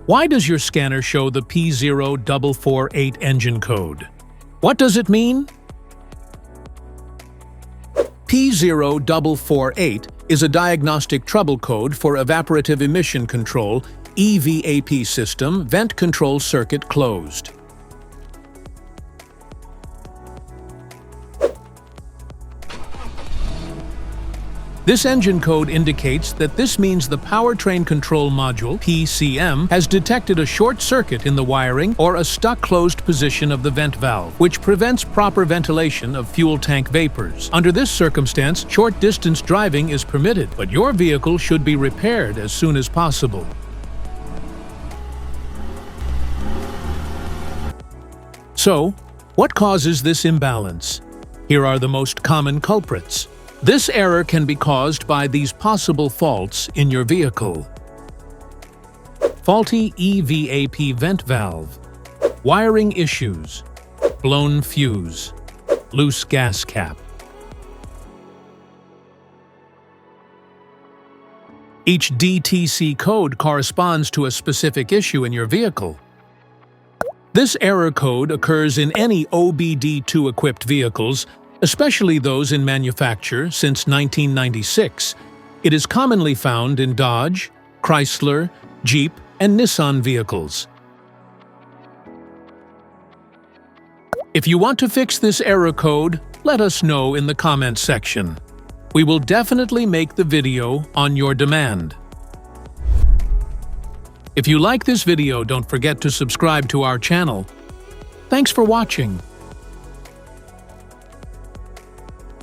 Why does your scanner show the P0448 engine code? What does it mean? P0448 is a diagnostic trouble code for Evaporative Emission Control (EVAP) system vent control circuit closed. This engine code indicates that this means the powertrain control module (PCM) has detected a short circuit in the wiring or a stuck closed position of the vent valve, which prevents proper ventilation of fuel tank vapors. Under this circumstance, short-distance driving is permitted, but your vehicle should be repaired as soon as possible. So, what causes this imbalance? Here are the most common culprits. This error can be caused by these possible faults in your vehicle. Faulty EVAP vent valve, wiring issues, blown fuse, loose gas cap. Each DTC code corresponds to a specific issue in your vehicle. This error code occurs in any OBD2 equipped vehicles, especially those in manufacture since 1996. It is commonly found in Dodge, Chrysler, Jeep, and Nissan vehicles. If you want to fix this error code, let us know in the comments section. We will definitely make the video on your demand. If you like this video, don't forget to subscribe to our channel. Thanks for watching.